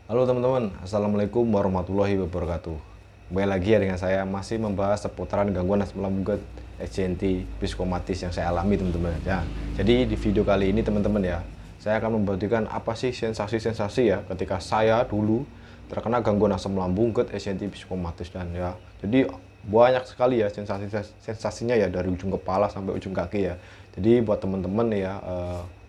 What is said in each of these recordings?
Halo teman-teman, Assalamualaikum warahmatullahi wabarakatuh. Kembali lagi ya dengan saya masih membahas seputaran gangguan asam lambung gut, SCNT, psikomatis yang saya alami teman-teman ya. Jadi di video kali ini teman-teman ya, saya akan membagikan apa sih sensasi-sensasi ya ketika saya dulu terkena gangguan asam lambung gut, SCNT, psikomatis dan ya. Jadi banyak sekali ya sensasinya ya dari ujung kepala sampai ujung kaki ya. Jadi buat teman-teman ya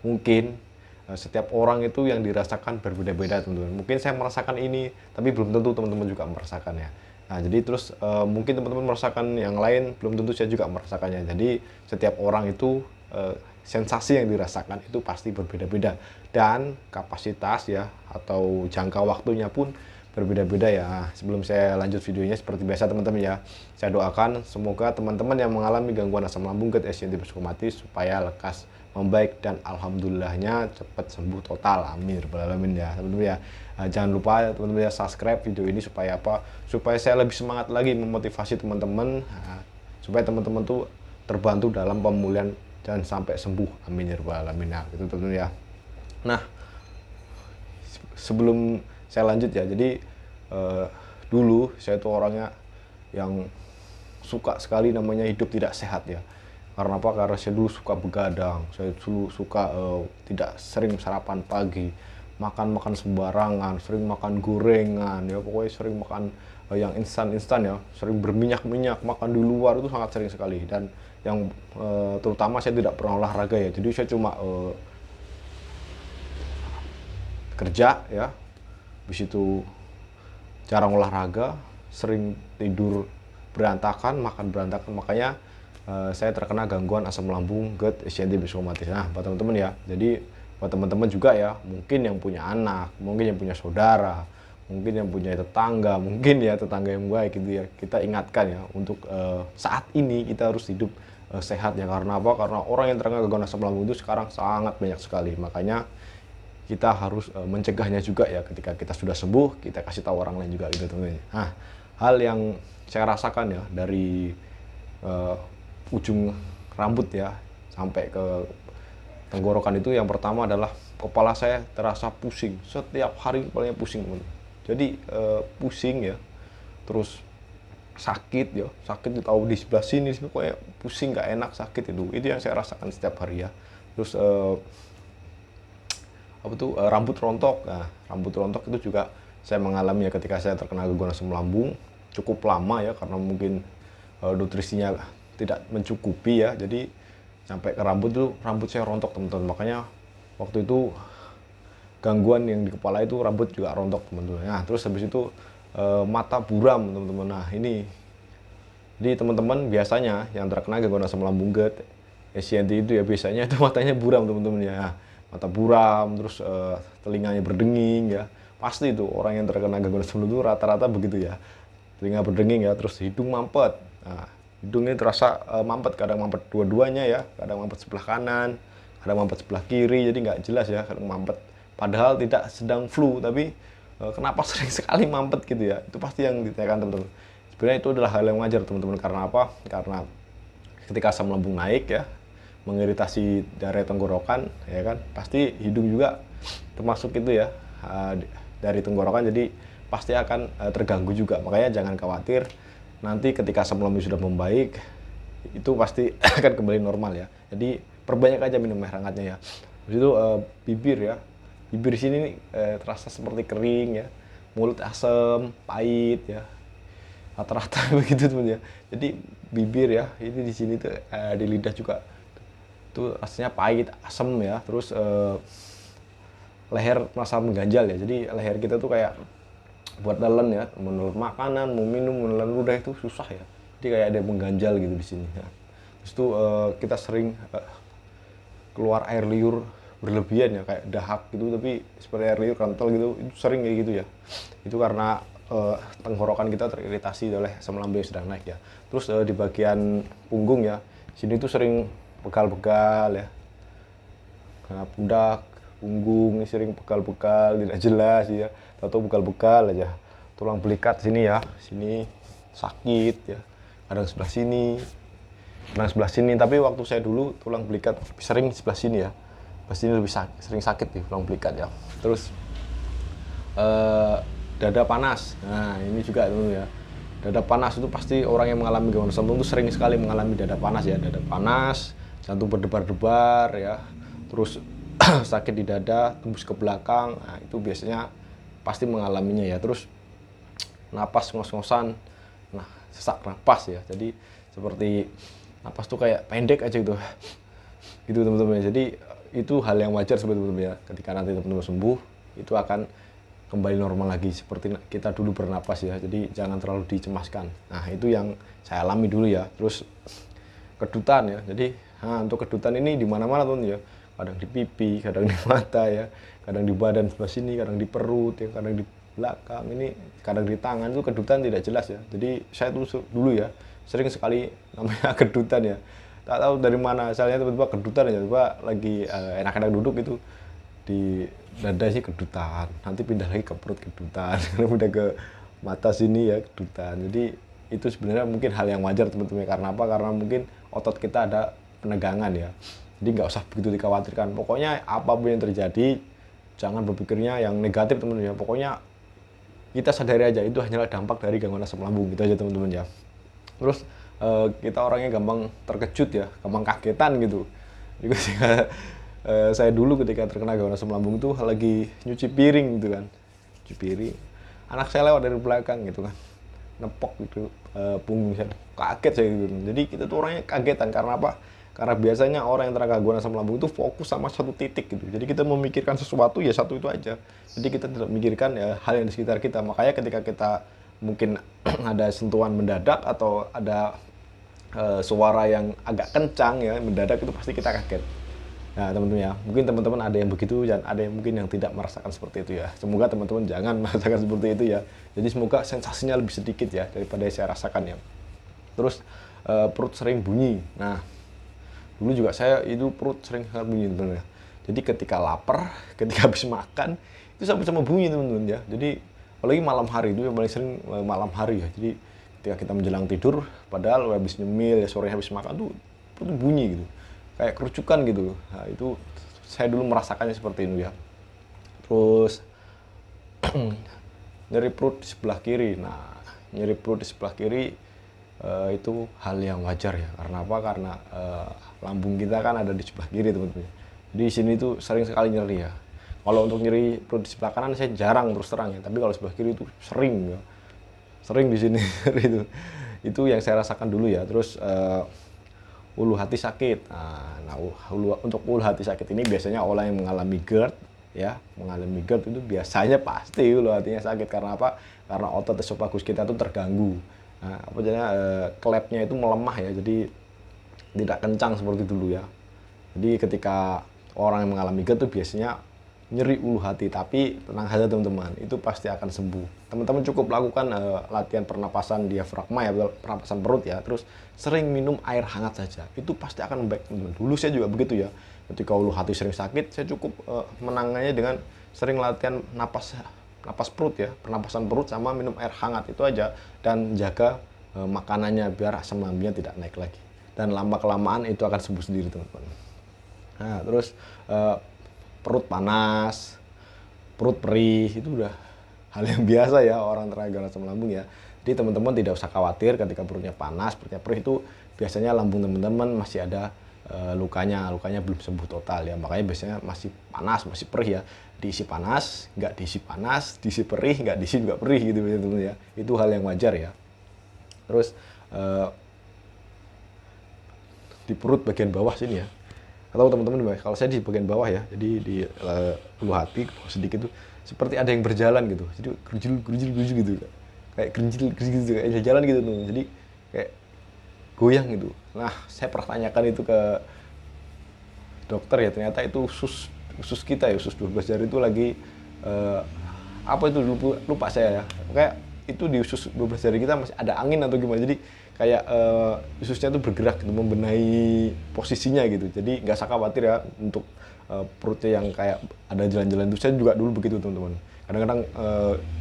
mungkin setiap orang itu yang dirasakan berbeda-beda teman-teman. Mungkin saya merasakan ini, tapi belum tentu teman-teman juga merasakannya. Nah, jadi terus mungkin teman-teman merasakan yang lain, belum tentu saya juga merasakannya. Jadi setiap orang itu sensasi yang dirasakan itu pasti berbeda-beda dan kapasitas ya atau jangka waktunya pun berbeda-beda ya. Nah, sebelum saya lanjut videonya seperti biasa teman-teman ya, saya doakan semoga teman-teman yang mengalami gangguan asam lambung gut, SCNT, psikomatis supaya lekas membaik dan alhamdulillahnya cepat sembuh total, amin alamin ya teman-teman ya. Jangan lupa ya teman-teman ya, subscribe video ini supaya apa, supaya saya lebih semangat lagi memotivasi teman-teman, supaya teman-teman tuh terbantu dalam pemulihan dan sampai sembuh, amin ya rabbal alamin ya gitu teman-teman ya. Nah, sebelum saya lanjut ya, jadi dulu saya tuh orangnya yang suka sekali namanya hidup tidak sehat ya. Karena apa? Karena saya dulu suka begadang, saya dulu suka tidak sering sarapan pagi, makan sembarangan, sering makan gorengan, ya pokoknya sering makan yang instan-instan ya, sering berminyak-minyak, makan di luar itu sangat sering sekali. Dan yang terutama saya tidak pernah olahraga ya, jadi saya cuma kerja ya, habis itu jarang olahraga, sering tidur berantakan, makan berantakan, makanya saya terkena gangguan asam lambung gut, SCNT, psikomatis. Nah, buat teman-teman ya, jadi buat teman-teman juga ya, mungkin yang punya anak, mungkin yang punya saudara, mungkin yang punya tetangga, mungkin ya tetangga yang baik gitu ya, kita ingatkan ya untuk saat ini kita harus hidup sehat ya. Karena apa? Karena orang yang terkena gangguan asam lambung itu sekarang sangat banyak sekali, makanya kita harus mencegahnya juga ya. Ketika kita sudah sembuh, kita kasih tahu orang lain juga gitu teman-teman. Nah, hal yang saya rasakan ya dari ujung rambut ya sampai ke tenggorokan itu, yang pertama adalah kepala saya terasa pusing setiap hari, kepalanya pusing teman. Jadi pusing ya, terus sakit ya, sakit tahu di sebelah sini kayak pusing nggak enak, sakit itu yang saya rasakan setiap hari ya. Terus apa tuh rambut rontok. Nah, rambut rontok itu juga saya mengalami ya ketika saya terkena gangguan asam lambung cukup lama ya, karena mungkin nutrisinya tidak mencukupi ya, jadi sampai ke rambut tuh, rambut saya rontok teman-teman. Makanya waktu itu gangguan yang di kepala itu rambut juga rontok teman-teman. Nah, terus habis itu mata buram teman-teman. Nah, ini jadi teman-teman biasanya yang terkena gangguan asam lambung gut, SCNT itu ya biasanya itu matanya buram teman-teman ya. Nah, mata buram, terus telinganya berdenging ya. Pasti itu orang yang terkena gangguan asam lambung itu rata-rata begitu ya. Telinga berdenging ya, terus hidung mampet. Nah, hidung ini terasa mampet, kadang mampet dua-duanya ya, kadang mampet sebelah kanan, kadang mampet sebelah kiri, jadi nggak jelas ya, kadang mampet. Padahal tidak sedang flu, tapi kenapa sering sekali mampet gitu ya? Itu pasti yang ditanyakan teman-teman. Sebenarnya itu adalah hal yang wajar teman-teman. Karena apa? Karena ketika asam lambung naik ya, mengiritasi daerah tenggorokan ya kan, pasti hidung juga termasuk itu ya, dari tenggorokan, jadi pasti akan terganggu juga. Makanya jangan khawatir, nanti ketika asam lambung sudah membaik itu pasti akan kembali normal ya. Jadi perbanyak aja minum air hangatnya ya. Habis itu bibir ya, bibir sini terasa seperti kering ya, mulut asam, pahit ya, rata-rata begitu teman ya. Jadi bibir ya, ini di sini tuh di lidah juga tuh rasanya pahit, asam ya. Terus leher merasa mengganjal ya, jadi leher kita tuh kayak buat nelen ya, menelan makanan, mau minum, menelan ludah itu susah ya, jadi kayak ada yang mengganjal gitu di sini ya. Terus tuh kita sering keluar air liur berlebihan ya, kayak dahak gitu, tapi seperti air liur kental gitu, itu sering kayak gitu ya. Itu karena tenggorokan kita teriritasi oleh asam lambung yang sedang naik ya. Terus di bagian punggung ya, sini tuh sering pegal-pegal ya. Nah, pundak, punggung ini sering pegal-pegal, tidak jelas ya. Tahu pegal-pegal aja. Tulang belikat sini ya, sini sakit ya. Kadang sebelah sini, kadang sebelah sini. Tapi waktu saya dulu tulang belikat sering sebelah sini ya. Sebelah sini lebih sering sakit nih tulang belikat ya. Terus dada panas. Nah, ini juga tuh ya. Dada panas itu pasti orang yang mengalami gangguan asam lambung itu sering sekali mengalami dada panas ya. Dada panas, jantung berdebar-debar ya. Terus sakit di dada, tembus ke belakang. Nah, itu biasanya pasti mengalaminya ya. Terus napas ngos-ngosan. Nah, sesak napas ya. Jadi seperti napas tuh kayak pendek aja gitu. Gitu teman-teman. Jadi itu hal yang wajar sebetulnya ya. Ketika nanti teman-teman sembuh, itu akan kembali normal lagi seperti kita dulu bernapas ya. Jadi jangan terlalu dicemaskan. Nah, itu yang saya alami dulu ya. Terus kedutan ya. Jadi untuk kedutan ini di mana-mana tuh ya. Kadang di pipi, kadang di mata ya, kadang di badan sebelah sini, kadang di perut ya, kadang di belakang ini, kadang di tangan. Itu kedutan tidak jelas ya. Jadi saya tuh dulu ya sering sekali namanya kedutan ya. Tak tahu dari mana asalnya, tiba-tiba kedutan aja. Tiba lagi enak-enak duduk itu di dada sih kedutan, nanti pindah lagi ke perut kedutan, udah ke mata sini ya kedutan. Jadi itu sebenarnya mungkin hal yang wajar teman-teman. Karena apa? Karena mungkin otot kita ada penegangan ya. Jadi nggak usah begitu dikhawatirkan. Pokoknya apapun yang terjadi, jangan berpikirnya yang negatif teman-teman ya. Pokoknya kita sadari aja itu hanyalah dampak dari gangguan asam lambung, gitu aja teman-teman ya. Terus kita orangnya gampang terkejut ya, gampang kagetan gitu. Jadi saya dulu ketika terkena gangguan asam lambung itu lagi nyuci piring gitu kan, nyuci piring, anak saya lewat dari belakang gitu kan, nepok gitu punggung saya, kaget saya gitu. Jadi kita tuh orangnya kagetan. Karena apa? Karena biasanya orang yang terkena gangguan asam lambung itu fokus sama satu titik gitu. Jadi kita memikirkan sesuatu ya satu itu aja. Jadi kita tidak memikirkan ya hal yang di sekitar kita. Makanya ketika kita mungkin ada sentuhan mendadak atau ada suara yang agak kencang ya mendadak, itu pasti kita kaget. Nah teman-teman ya, mungkin teman-teman ada yang begitu dan ada yang mungkin yang tidak merasakan seperti itu ya. Semoga teman-teman jangan merasakan seperti itu ya. Jadi semoga sensasinya lebih sedikit ya daripada yang saya rasakan ya. Terus perut sering bunyi. Nah dulu juga saya itu perut sering sangat bunyi teman-teman ya. Jadi ketika lapar, ketika habis makan itu sama-sama bunyi teman-teman ya. Jadi apalagi malam hari itu yang paling sering malam hari ya. Jadi ketika kita menjelang tidur, padahal habis nyemil ya, sore habis makan tuh perut bunyi gitu, kayak kerucukan gitu. Nah itu saya dulu merasakannya seperti itu ya. Terus nyeri perut di sebelah kiri. Nah nyeri perut di sebelah kiri itu hal yang wajar ya. Karena apa? Karena lambung kita kan ada di sebelah kiri teman-teman. Jadi di sini tuh sering sekali nyeri ya. Kalau untuk nyeri perut di sebelah kanan saya jarang terus terang ya. Tapi kalau sebelah kiri itu sering ya. Sering di sini itu yang saya rasakan dulu ya. Terus ulu hati sakit. Nah, untuk ulu hati sakit ini biasanya orang yang mengalami GERD ya, mengalami GERD itu biasanya pasti ulu hatinya sakit. Karena apa? Karena otot esofagus kita itu terganggu. Nah, apa jadinya klepnya itu melemah ya, jadi tidak kencang seperti dulu ya. Jadi ketika orang yang mengalami GERD itu biasanya nyeri ulu hati, tapi tenang saja teman-teman, itu pasti akan sembuh. Teman-teman cukup lakukan latihan pernapasan diafragma ya, pernapasan perut ya, terus sering minum air hangat saja, itu pasti akan membaik teman-teman. Dulu saya juga begitu ya, ketika ulu hati sering sakit, saya cukup menangannya dengan sering latihan napas perut ya, pernapasan perut sama minum air hangat, itu aja. Dan jaga makanannya biar asam lambungnya tidak naik lagi. Dan lama-kelamaan itu akan sembuh sendiri teman-teman. Nah terus perut panas, perut perih, itu udah hal yang biasa ya orang terkena gangguan asam lambung ya. Jadi teman-teman tidak usah khawatir ketika perutnya panas, perutnya perih, itu biasanya lambung teman-teman masih ada lukanya belum sembuh total ya. Makanya biasanya masih panas, masih perih ya. Diisi panas, nggak diisi panas, diisi perih, nggak diisi juga perih gitu teman-teman ya. Itu hal yang wajar ya. Terus di perut bagian bawah sini ya. Atau teman-teman, kalau saya di bagian bawah ya, jadi di ulu hati sedikit tuh seperti ada yang berjalan gitu, jadi gerujil gitu, kayak gerujil gitu, kayak jalan gitu tuh, jadi kayak goyang gitu. Nah saya pernah tanyakan itu ke dokter ya, ternyata itu usus kita ya, usus 12 jari itu lagi apa itu lupa saya ya, kayak itu di usus 12 jari kita masih ada angin atau gimana, jadi kayak ususnya tuh bergerak gitu, membenahi posisinya gitu. Jadi nggak usah khawatir ya untuk perutnya yang kayak ada jalan-jalan itu. Saya juga dulu begitu teman-teman. Kadang-kadang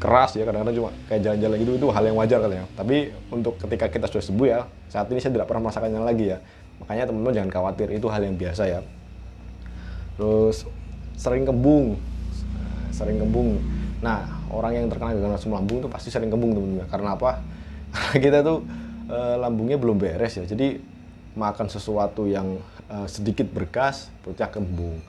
keras ya, kadang-kadang cuma kayak jalan-jalan gitu, itu hal yang wajar kali ya. Tapi untuk ketika kita sudah sembuh ya, saat ini saya tidak pernah merasakannya lagi ya. Makanya teman-teman jangan khawatir, itu hal yang biasa ya. Terus sering kembung. Nah, orang yang terkena gangguan asam lambung itu pasti sering kembung teman-teman. Karena apa? Karena kita tuh lambungnya belum beres ya. Jadi makan sesuatu yang sedikit bergas, perutnya kembung.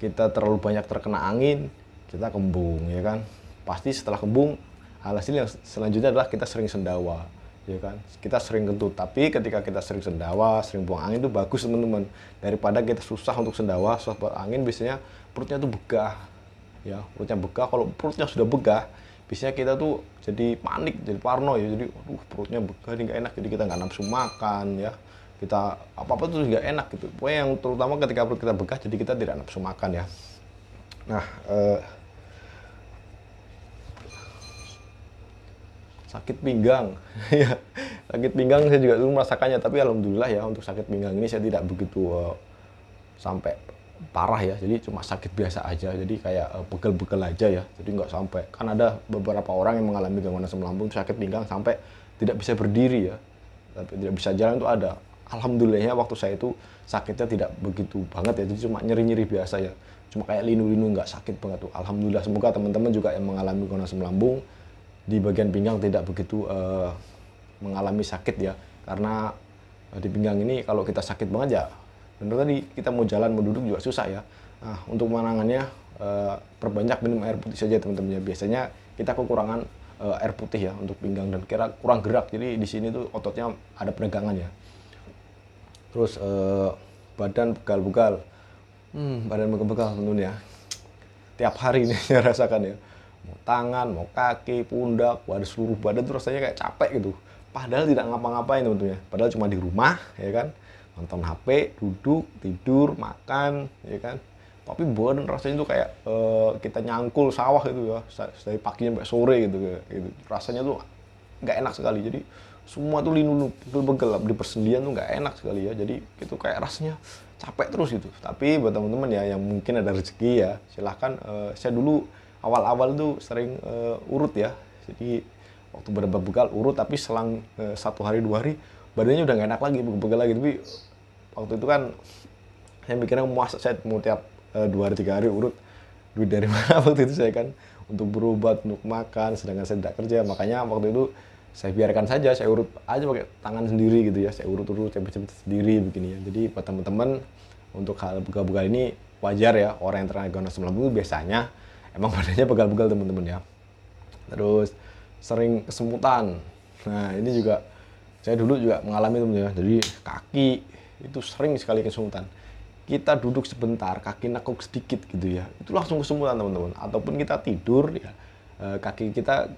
Kita terlalu banyak terkena angin, kita kembung, ya kan? Pasti setelah kembung, hasil yang selanjutnya adalah kita sering sendawa, ya kan? Kita sering kentut. Tapi ketika kita sering sendawa, sering buang angin itu bagus teman-teman. Daripada kita susah untuk sendawa, susah buang angin, biasanya perutnya tuh begah, ya perutnya begah. Kalau perutnya sudah begah, biasanya kita tuh jadi panik, jadi parno ya, jadi aduh perutnya begah ini nggak enak, jadi kita nggak nafsu makan ya, kita apa apa tuh nggak enak gitu. Pokoknya yang terutama ketika perut kita begah, jadi kita tidak nafsu makan ya. Nah, sakit pinggang ya, sakit pinggang saya juga dulu merasakannya, tapi alhamdulillah ya untuk sakit pinggang ini saya tidak begitu sampai parah ya, jadi cuma sakit biasa aja, jadi kayak pegel-pegel aja ya, jadi nggak sampai, kan ada beberapa orang yang mengalami gangguan asam lambung sakit pinggang sampai tidak bisa berdiri ya, tapi tidak bisa jalan itu ada. Alhamdulillahnya waktu saya itu sakitnya tidak begitu banget ya, jadi cuma nyeri-nyeri biasa ya, cuma kayak linu-linu, nggak sakit banget tuh. Alhamdulillah, semoga teman-teman juga yang mengalami gangguan asam lambung di bagian pinggang tidak begitu mengalami sakit ya, karena di pinggang ini kalau kita sakit banget ya bener tadi, kita mau jalan mau duduk juga susah ya. Nah, untuk menangannya perbanyak minum air putih saja teman-teman ya. Biasanya kita kekurangan air putih ya untuk pinggang, dan kira kurang gerak, jadi di sini tuh ototnya ada penegangan ya. Terus badan pegal-pegal, badan pegal-pegal teman-teman ya, tiap hari ini saya rasakan ya, mau tangan, mau kaki, pundak, waduh seluruh badan tuh rasanya kayak capek gitu. Padahal tidak ngapa-ngapain teman-teman ya, padahal cuma di rumah ya kan, nonton HP, duduk, tidur, makan ya kan. Tapi badan rasanya tuh kayak kita nyangkul sawah gitu ya, dari pagi sampai sore gitu, gitu. Rasanya tuh nggak enak sekali. Jadi semua tuh linu, pegel-pegel di persendian tuh nggak enak sekali ya. Jadi itu kayak rasanya capek terus gitu. Tapi buat teman-teman ya yang mungkin ada rezeki ya, silahkan. Saya dulu awal-awal tuh sering urut ya. Jadi waktu badan begal urut, tapi selang 1 hari 2 hari badannya udah nggak enak lagi, pegel lagi. Tapi waktu itu kan saya mikirnya masa saya mau tiap 2 hari 3 hari urut, duit dari mana waktu itu saya kan untuk berobat, untuk makan, sedangkan saya tidak kerja. Makanya waktu itu saya biarkan saja, saya urut aja pakai tangan sendiri gitu ya, saya urut-urut, cepet-cepet sendiri begini ya. Jadi buat teman-teman untuk hal begal-begal ini wajar ya, orang yang terkena gangguan asam lambung biasanya emang badannya begal-begal teman-teman ya. Terus sering kesemutan, nah ini juga saya dulu juga mengalami teman-teman ya. Jadi kaki itu sering sekali kesemutan, kita duduk sebentar, kaki nekuk sedikit gitu ya, itu langsung kesemutan teman-teman. Ataupun kita tidur ya, kaki kita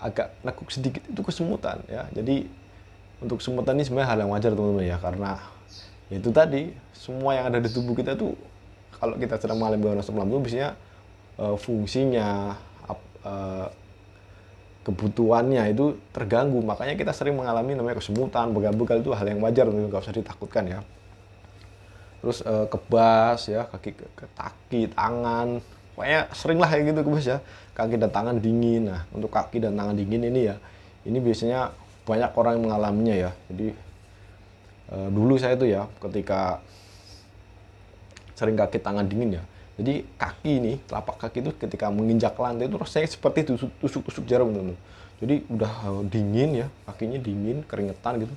agak nekuk sedikit, itu kesemutan ya. Jadi untuk kesemutan ini sebenarnya hal yang wajar teman-teman ya, karena ya itu tadi, semua yang ada di tubuh kita tuh kalau kita sedang mengalami gangguan asam lambung biasanya fungsinya, kebutuhannya itu terganggu. Makanya kita sering mengalami namanya kesemutan, begal-begal, itu hal yang wajar, nggak usah ditakutkan ya. Terus kebas ya, kaki, tangan, pokoknya sering lah kayak gitu kebas ya, kaki dan tangan dingin. Nah untuk kaki dan tangan dingin ini ya, ini biasanya banyak orang yang mengalaminya ya. Jadi dulu saya tuh ya ketika sering kaki tangan dingin ya, jadi kaki ini, telapak kaki itu ketika menginjak lantai itu rasanya seperti tusuk-tusuk jarum teman-teman. Jadi udah dingin ya, kakinya dingin, keringetan gitu.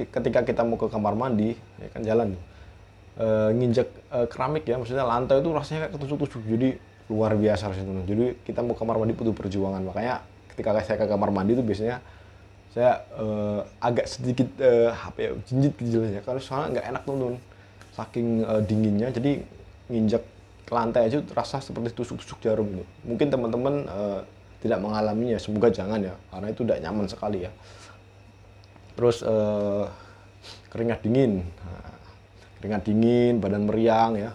Ketika kita mau ke kamar mandi ya kan, jalan tuh nginjak keramik ya, maksudnya lantai itu rasanya kayak ketusuk-tusuk, jadi luar biasa rasanya teman. Jadi kita mau kamar mandi butuh perjuangan. Makanya ketika saya ke kamar mandi itu biasanya saya agak sedikit apa ya, jinjit gejilanya, kalau soalnya nggak enak teman-teman, saking dinginnya. Jadi nginjak ke lantai aja terasa seperti tusuk-tusuk jarum gitu. Mungkin teman-teman tidak mengalaminya, semoga jangan ya, karena itu tidak nyaman sekali ya. Terus keringat dingin. Nah, keringat dingin, badan meriang ya.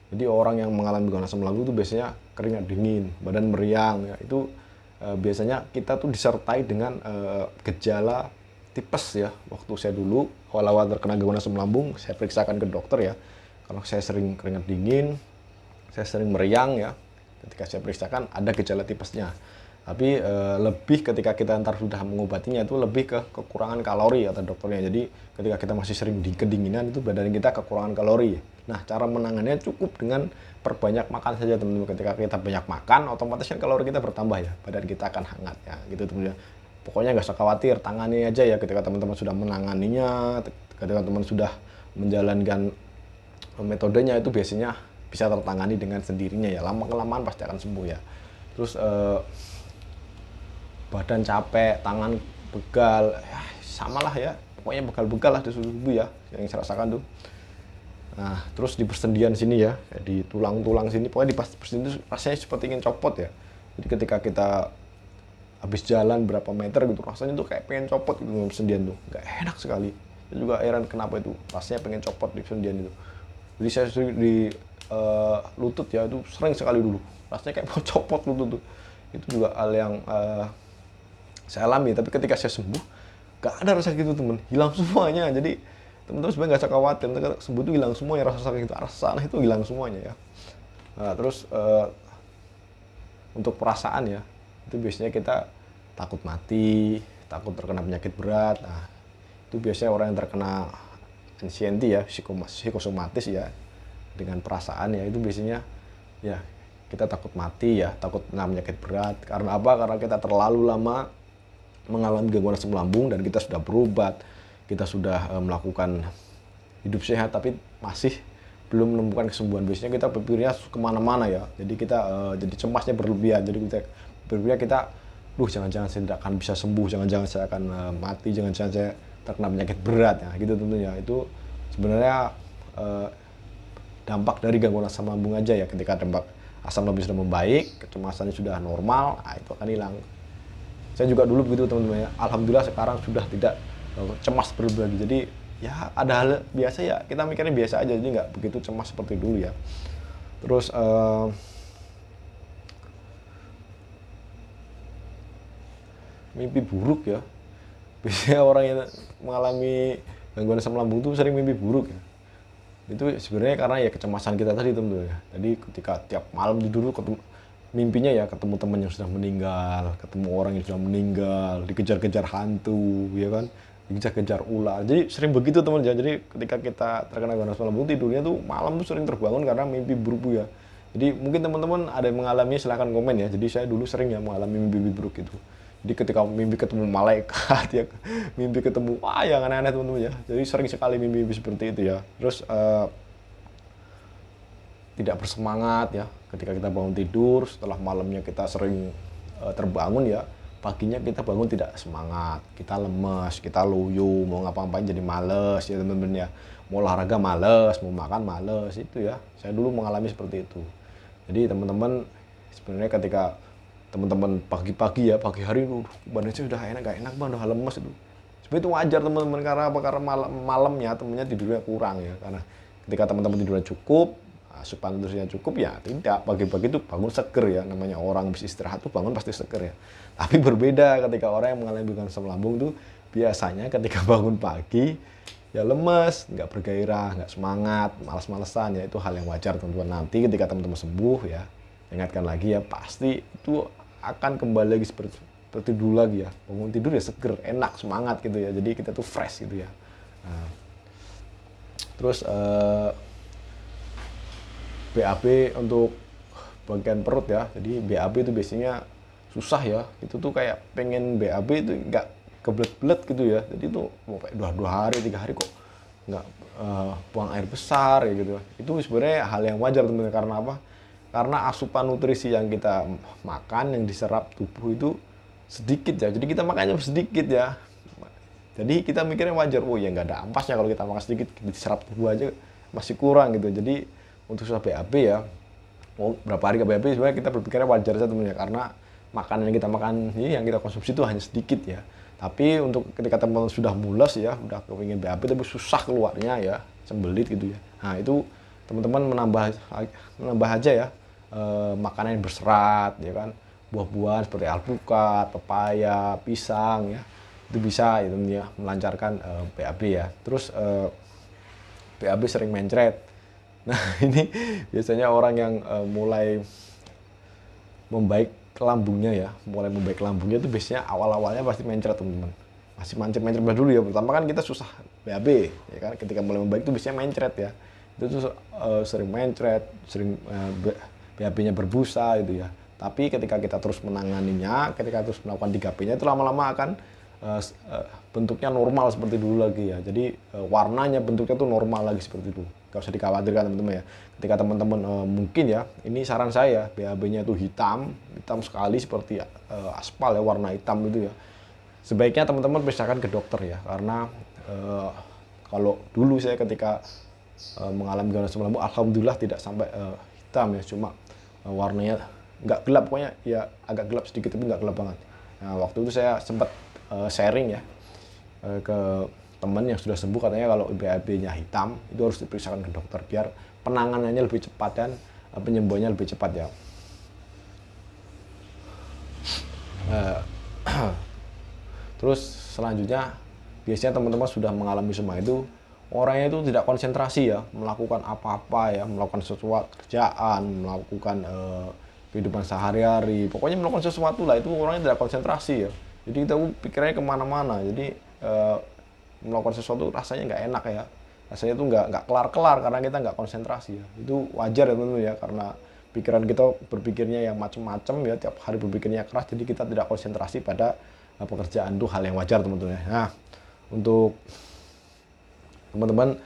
Jadi orang yang mengalami gangguan asam lambung itu biasanya keringat dingin, badan meriang ya. Itu biasanya kita tuh disertai dengan gejala tipes ya. Waktu saya dulu awal-awal terkena gangguan asam lambung, saya periksakan ke dokter ya. Kalau saya sering keringat dingin, saya sering meriang ya. Ketika saya periksakan ada gejala tipesnya. Tapi lebih ketika kita ntar sudah mengobatinya itu lebih ke kekurangan kalori kata dokternya. Jadi ketika kita masih sering di kedinginan itu badan kita kekurangan kalori. Nah, cara menangannya cukup dengan perbanyak makan saja teman-teman. Ketika kita banyak makan, otomatis kan kalori kita bertambah ya, badan kita akan hangat ya, gitu teman-teman. Pokoknya nggak usah khawatir, tangani aja ya ketika teman-teman sudah menanganinya, ketika teman-teman sudah menjalankan metodenya itu biasanya bisa tertangani dengan sendirinya ya, lama-kelamaan pasti akan sembuh ya. Terus badan capek, tangan begal, ya, samalah ya, pokoknya begal-begal lah di seluruh tubuh ya, yang saya rasakan tuh. Nah, terus di persendian sini ya, di tulang-tulang sini, pokoknya di persendian itu rasanya seperti ingin copot ya. Jadi ketika kita habis jalan berapa meter gitu, rasanya tuh kayak pengen copot gitu di persendian tuh, nggak enak sekali. Saya juga heran kenapa itu, rasanya pengen copot di persendian itu. Jadi saya di lutut ya, itu sering sekali dulu, rasanya kayak mau copot lutut tuh. Itu juga hal yang saya alami, tapi ketika saya sembuh, nggak ada rasa gitu temen, hilang semuanya. Jadi teman-teman sebenarnya nggak usah khawatir, nanti sembuh itu hilang semuanya, rasa sakit itu, rasa sana itu hilang semuanya ya. Nah, terus untuk perasaan ya, itu biasanya kita takut mati, takut terkena penyakit berat. Nah, itu biasanya orang yang terkena anxiety ya, psikosomatis ya, dengan perasaan ya, itu biasanya ya kita takut mati ya, takut kena penyakit berat. Karena apa? Karena kita terlalu lama mengalami gangguan asam lambung dan kita sudah berobat, kita sudah melakukan hidup sehat, tapi masih belum menemukan kesembuhan. Biasanya kita berpikirnya kemana-mana ya, jadi kita jadi cemasnya berlebihan. Jadi kita berpikir kita, jangan-jangan saya tidak akan bisa sembuh, jangan-jangan saya akan mati, jangan-jangan saya terkena penyakit berat ya, gitu tentunya. Itu sebenarnya dampak dari gangguan asam lambung aja ya. Ketika dampak asam lambung sudah membaik, kecemasannya sudah normal, nah itu akan hilang. Saya juga dulu begitu teman-teman ya. Alhamdulillah sekarang sudah tidak cemas berlebihan. Jadi ya ada hal biasa ya, kita mikirnya biasa aja, jadi nggak begitu cemas seperti dulu ya. Terus mimpi buruk ya. Biasanya orang yang mengalami gangguan asam lambung itu sering mimpi buruk ya. Itu sebenarnya karena ya kecemasan kita tadi teman-teman ya. Jadi ketika tiap malam tidur ketemu mimpinya ya ketemu teman yang sudah meninggal, ketemu orang yang sudah meninggal, dikejar-kejar hantu, ya kan, dikejar-kejar ular. Jadi sering begitu teman ya. Jadi ketika kita terkena gangguan asam lambung, tidurnya tuh malam tuh sering terbangun karena mimpi buruk ya. Jadi mungkin teman-teman ada yang mengalami, silahkan komen ya. Jadi saya dulu sering ya mengalami mimpi buruk itu. Jadi ketika mimpi ketemu malaikat ya, mimpi ketemu yang aneh-aneh teman-teman ya. Jadi sering sekali mimpi seperti itu ya. Terus tidak bersemangat ya ketika kita bangun tidur, setelah malamnya kita sering terbangun ya, paginya kita bangun tidak semangat, kita lemes, kita loyo, mau ngapa-ngapain jadi males ya teman-teman ya, mau olahraga males, mau makan males, itu ya. Saya dulu mengalami seperti itu. Jadi teman-teman sebenarnya ketika teman-teman pagi-pagi ya, pagi hari itu badannya sudah gak enak bang, udah lemes itu. Sebenarnya itu wajar teman-teman, karena apa? Karena malamnya temennya tidurnya kurang ya. Karena ketika teman-teman tidurnya cukup, asupan nutrisinya cukup ya, tidak, pagi-pagi itu bangun seger ya, namanya orang habis istirahat tuh bangun pasti seger ya. Tapi berbeda ketika orang yang mengalami gangguan asam lambung tuh biasanya ketika bangun pagi ya lemes, nggak bergairah, nggak semangat, malas-malesan ya. Itu hal yang wajar teman-teman. Nanti ketika teman-teman sembuh ya, ingatkan lagi ya, pasti itu akan kembali lagi seperti dulu lagi ya, bangun tidur ya seger, enak, semangat gitu ya. Jadi kita tuh fresh gitu ya. Nah, terus BAB untuk bagian perut ya. Jadi BAB itu biasanya susah ya. Itu tuh kayak pengen BAB itu nggak kebelet-belet gitu ya. Jadi itu mau kayak 2 hari, 3 hari kok nggak buang air besar ya gitu. Itu sebenarnya hal yang wajar teman-teman. Karena apa? Karena asupan nutrisi yang kita makan, yang diserap tubuh itu sedikit ya. Jadi kita makannya sedikit ya. Jadi kita mikirnya wajar, ya nggak ada ampasnya kalau kita makan sedikit, diserap tubuh aja masih kurang gitu. Jadi untuk susah BAB ya, berapa hari ke BAB sebenarnya kita berpikirnya wajar saja teman-teman ya, karena makanan yang kita makan ini, yang kita konsumsi itu hanya sedikit ya. Tapi untuk ketika teman-teman sudah mules ya, udah kepingin BAB tapi susah keluarnya ya, sembelit gitu ya. Nah itu teman-teman menambah aja ya makanan yang berserat ya kan, buah-buahan seperti alpukat, pepaya, pisang ya, itu bisa ya melancarkan BAB ya. Terus BAB sering mencret. Nah ini biasanya orang yang mulai membaik lambungnya ya, itu biasanya awal-awalnya pasti mencret teman-teman. Masih mencret dulu ya, pertama kan kita susah BAB ya kan, ketika mulai membaik itu biasanya mencret ya. itu tuh sering mencret, sering BAB-nya berbusa gitu ya. Tapi ketika kita terus menanganinya, ketika terus melakukan 3P-nya, itu lama-lama akan bentuknya normal seperti dulu lagi ya. Jadi warnanya, bentuknya tuh normal lagi seperti dulu. Gak usah dikhawatirkan teman-teman ya. Ketika teman-teman mungkin ya, ini saran saya, BAB-nya itu hitam sekali seperti aspal ya, warna hitam itu ya. Sebaiknya teman-teman periksakan ke dokter ya, karena kalau dulu saya ketika mengalami gangguan asam lambung, alhamdulillah tidak sampai hitam ya, cuma warnanya nggak gelap, pokoknya ya agak gelap sedikit tapi nggak gelap banget. Nah, waktu itu saya sempat sharing ya ke teman yang sudah sembuh, katanya kalau BAB-nya hitam itu harus diperiksakan ke dokter biar penanganannya lebih cepat dan penyembuhannya lebih cepat ya. Terus selanjutnya, biasanya teman-teman sudah mengalami semua itu, orangnya itu tidak konsentrasi ya, melakukan apa-apa ya, melakukan sesuatu kerjaan, melakukan kehidupan sehari-hari, pokoknya melakukan sesuatu lah, itu orangnya tidak konsentrasi ya. Jadi kita pikirannya kemana-mana, jadi melakukan sesuatu rasanya nggak enak ya, rasanya itu nggak kelar-kelar karena kita nggak konsentrasi ya. Itu wajar ya teman-teman ya, karena pikiran kita berpikirnya yang macam-macam ya, tiap hari berpikirnya keras, jadi kita tidak konsentrasi pada pekerjaan, itu hal yang wajar teman-teman ya. Nah, untuk teman-teman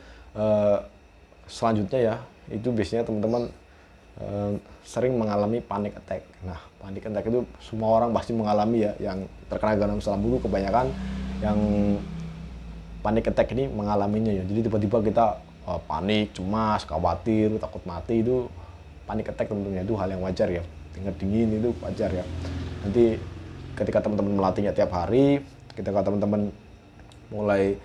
selanjutnya ya, itu biasanya teman-teman sering mengalami panic attack. Nah, panic attack itu semua orang pasti mengalami ya, yang terkena gangguan asam lambung kebanyakan yang panic attack ini mengalaminya ya. Jadi tiba-tiba kita panik, cemas, khawatir, takut mati, itu panic attack teman-teman ya, itu hal yang wajar ya. Keringat dingin itu wajar ya. Nanti ketika teman-teman melatihnya tiap hari, ketika teman-teman mulai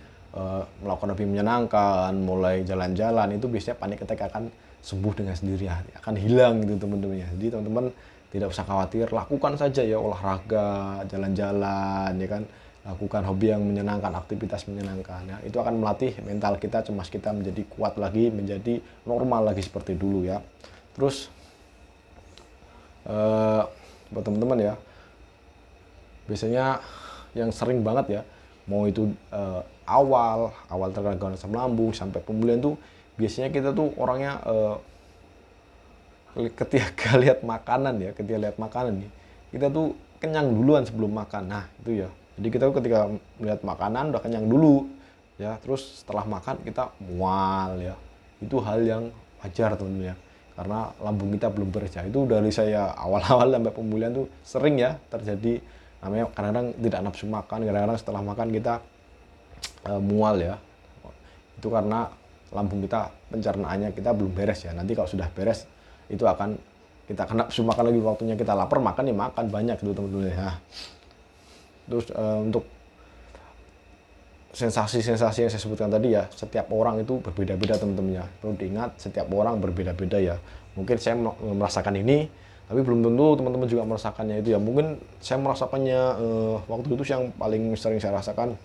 melakukan lebih menyenangkan, mulai jalan-jalan, itu biasanya panic attack akan sembuh dengan sendiri, akan hilang gitu teman-teman ya. Jadi teman-teman tidak usah khawatir, lakukan saja ya olahraga, jalan-jalan ya kan, lakukan hobi yang menyenangkan, aktivitas menyenangkan ya. Itu akan melatih mental kita, cemas kita menjadi kuat lagi, menjadi normal lagi seperti dulu ya. Terus buat teman-teman ya, biasanya yang sering banget ya, mau itu awal terkena gangguan asam lambung sampai pemulihan tuh, biasanya kita tuh orangnya ketika lihat makanan ya, nih, kita tuh kenyang duluan sebelum makan. Nah itu ya, jadi kita tuh ketika melihat makanan udah kenyang dulu ya, terus setelah makan kita mual ya. Itu hal yang wajar teman-teman ya, karena lambung kita belum beres ya. Itu dari saya awal-awal sampai pemulihan tuh sering ya terjadi, namanya kadang-kadang tidak nafsu makan, kadang-kadang setelah makan kita mual ya. Itu karena lambung kita, pencernaannya kita belum beres ya. Nanti kalau sudah beres, itu akan kita kena nafsu makan lagi, waktunya kita lapar makan ya makan banyak gitu teman-teman ya. Terus untuk sensasi-sensasi yang saya sebutkan tadi ya, setiap orang itu berbeda-beda teman-teman ya. Perlu diingat, setiap orang berbeda-beda ya. Mungkin saya merasakan ini, tapi belum tentu teman-teman juga merasakannya itu ya. Mungkin saya merasakannya waktu itu yang paling sering saya rasakan,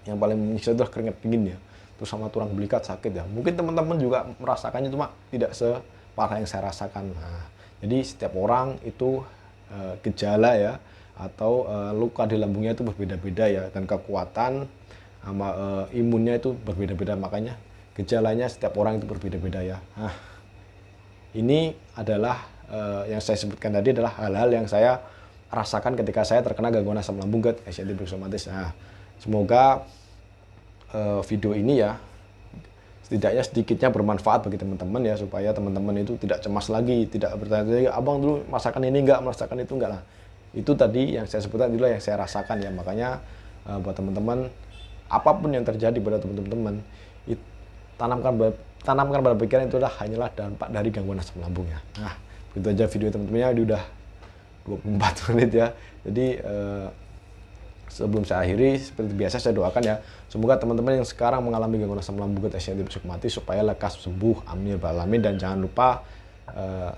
yang paling menyiksa adalah keringat dingin ya, terus sama tulang belikat sakit ya. Mungkin teman-teman juga merasakannya, cuma tidak separah yang saya rasakan. Nah, jadi setiap orang itu gejala ya, atau luka di lambungnya itu berbeda-beda ya, dan kekuatan sama imunnya itu berbeda-beda, makanya gejalanya setiap orang itu berbeda-beda ya. Nah, ini adalah yang saya sebutkan tadi adalah hal-hal yang saya rasakan ketika saya terkena gangguan asam lambung gangguan psikosomatis. Nah, semoga video ini ya setidaknya sedikitnya bermanfaat bagi teman-teman ya, supaya teman-teman itu tidak cemas lagi, tidak bertanya-tanya, abang dulu merasakan ini enggak, merasakan itu enggak lah. Itu tadi yang saya sebutkan itulah yang saya rasakan ya. Makanya buat teman-teman, apapun yang terjadi pada teman-teman, tanamkan pada pikiran itu hanyalah dampak dari gangguan asam lambung ya. Nah, begitu aja video teman-temannya, ini udah 24 menit ya. Jadi sebelum saya akhiri, seperti biasa saya doakan ya, semoga teman-teman yang sekarang mengalami gangguan asam lambung psikosomatis supaya lekas sembuh, amin ya rabbal alamin. Dan jangan lupa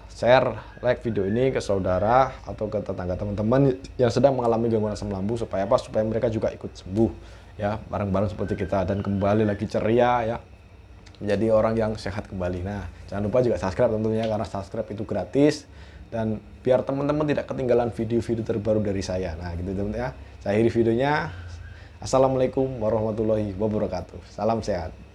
share, like video ini ke saudara atau ke tetangga teman-teman yang sedang mengalami gangguan asam lambung, supaya apa? Supaya mereka juga ikut sembuh ya, bareng-bareng seperti kita, dan kembali lagi ceria ya, menjadi orang yang sehat kembali. Nah, jangan lupa juga subscribe tentunya, karena subscribe itu gratis, dan biar teman-teman tidak ketinggalan video-video terbaru dari saya. Nah gitu teman-teman ya, saya akhiri videonya. Assalamualaikum warahmatullahi wabarakatuh, salam sehat.